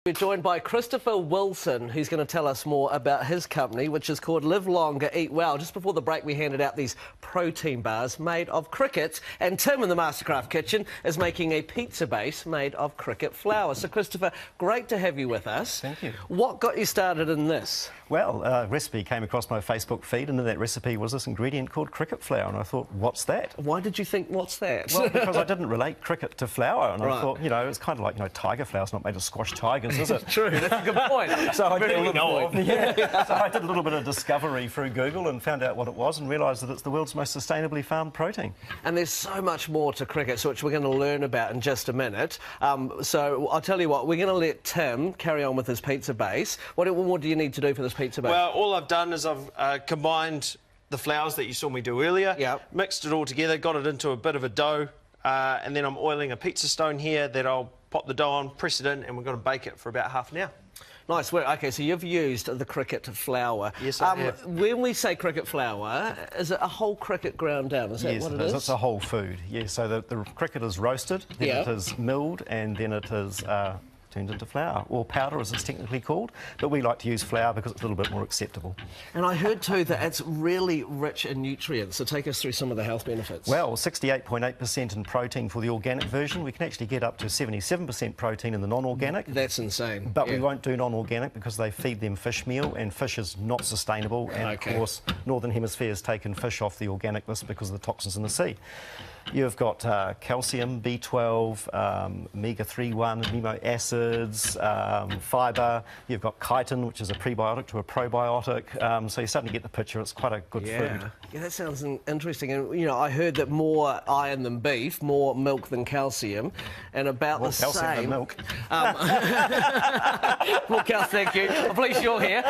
We're joined by Christopher Wilson, who's going to tell us more about his company, which is called Live Longer, Eat Well. Just before the break, we handed out these protein bars made of crickets, and Tim in the Mastercraft kitchen is making a pizza base made of cricket flour. So, Christopher, great to have you with us. Thank you. What got you started in this? Well, a recipe came across my Facebook feed, and in that recipe was this ingredient called cricket flour, and I thought, what's that? Why did you think, what's that? Well, because I didn't relate cricket to flour, and Right. I thought, you know, it's kind of like, tiger flour's not made of squash tigers, is it? True, that's a good point. So I did a point. So I did a little bit of discovery through Google and found out what it was and realised that it's the world's most sustainably farmed protein. And there's so much more to cricket, which we're going to learn about in just a minute. So I'll tell you what, we're going to let Tim carry on with his pizza base. What more do you need to do for this pizza base? Well, all I've done is I've combined the flours that you saw me do earlier, mixed it all together, got it into a bit of a dough, and then I'm oiling a pizza stone here that I'll pop the dough on, press it in, and we're going to bake it for about half an hour. Nice work. OK, so you've used the cricket flour. Yes, I have. When we say cricket flour, is it a whole cricket ground down? Is that what it is? It's a whole food, yes. So the cricket is roasted, then it is milled, and then it is turned into flour, or powder as it's technically called, but we like to use flour because it's a little bit more acceptable. And I heard too that it's really rich in nutrients, so take us through some of the health benefits. Well, 68.8% in protein for the organic version. We can actually get up to 77% protein in the non-organic. That's insane. But we won't do non-organic because they feed them fish meal, and fish is not sustainable, and of course Northern Hemisphere has taken fish off the organic list because of the toxins in the sea. You've got calcium, B12, omega-3 amino acids, fibre. You've got chitin, which is a prebiotic to a probiotic. So you're starting to get the picture. It's quite a good food. Yeah, that sounds interesting. And, you know, I heard that more iron than beef, more milk than calcium, and about more the calcium same... than milk. More calcium, thank you. I'm pleased you're here.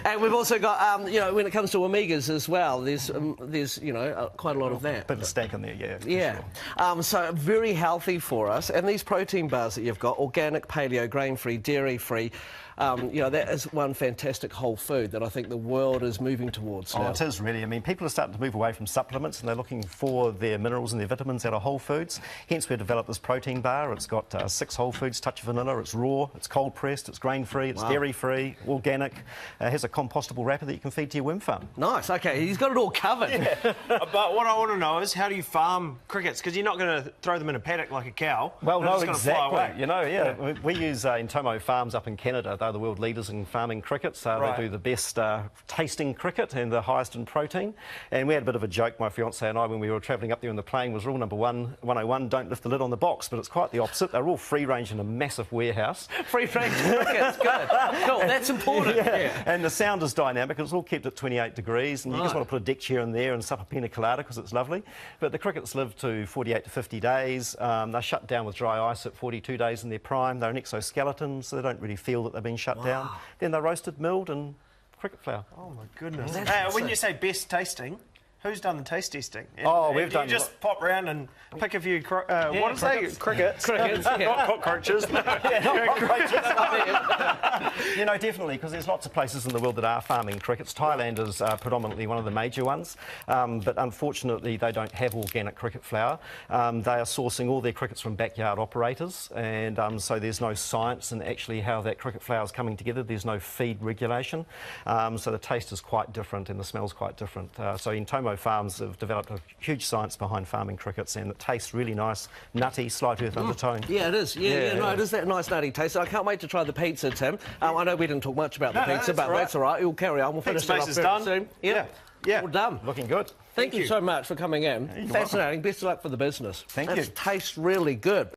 And we've also got, you know, when it comes to omegas as well, there's you know, quite a lot of that. Bit of steak in there, yeah. Sure. So very healthy for us. And these protein bars that you've got, organic, paleo, grain-free, dairy-free, you know, that is one fantastic whole food that I think the world is moving towards now. Oh, it is really. I mean, people are starting to move away from supplements and they're looking for their minerals and their vitamins out of whole foods. Hence, we've developed this protein bar. It's got 6 whole foods, touch of vanilla, it's raw, it's cold-pressed, it's grain-free, it's dairy-free, organic. It has a compostable wrapper that you can feed to your worm farm. Nice, OK, he's got it all covered. Yeah. But what I want to know is, how do you farm crickets? Because you're not going to throw them in a paddock like a cow. Well, no, exactly. fly away. You know, we use Intomo Farms up in Canada. They're the world leaders in farming crickets. They do the best tasting cricket and the highest in protein. And we had a bit of a joke, my fiancée and I, when we were travelling up there in the plane, was rule number 101, don't lift the lid on the box. But it's quite the opposite. They're all free-range in a massive warehouse. Free-range crickets, good. Cool, that's important. And the sound is dynamic. It's all kept at 28 degrees. And you just want to put a deck chair in there and sup a pina colada because it's lovely. But the crickets live to 48 to 50 days. They're shut down with dry ice at 42 days in their prime. They're an exoskeleton, so they don't really feel that they've been shut down. Then they're roasted, milled, and cricket flour. Oh, my goodness. When you say best tasting, who's done the taste testing? We've done... You just pop around and pick a few... what is it? Crickets. Crickets, Not cockroaches. You know, definitely, because there's lots of places in the world that are farming crickets. Thailand is predominantly one of the major ones, but unfortunately they don't have organic cricket flour. They are sourcing all their crickets from backyard operators, and so there's no science in actually how that cricket flour is coming together. There's no feed regulation, so the taste is quite different and the smell's quite different. So Intomo Farms have developed a huge science behind farming crickets, and it tastes really nice, nutty, slight earth undertone. Yeah, it is. No, it is that nice nutty taste. I can't wait to try the pizza, Tim. I know we didn't talk much about the pizza, but that's all right. We'll carry on. We'll finish it off very soon. Yeah. All done. Looking good. Thank you so much for coming in. Fascinating. Best of luck for the business. Thank you. It tastes really good.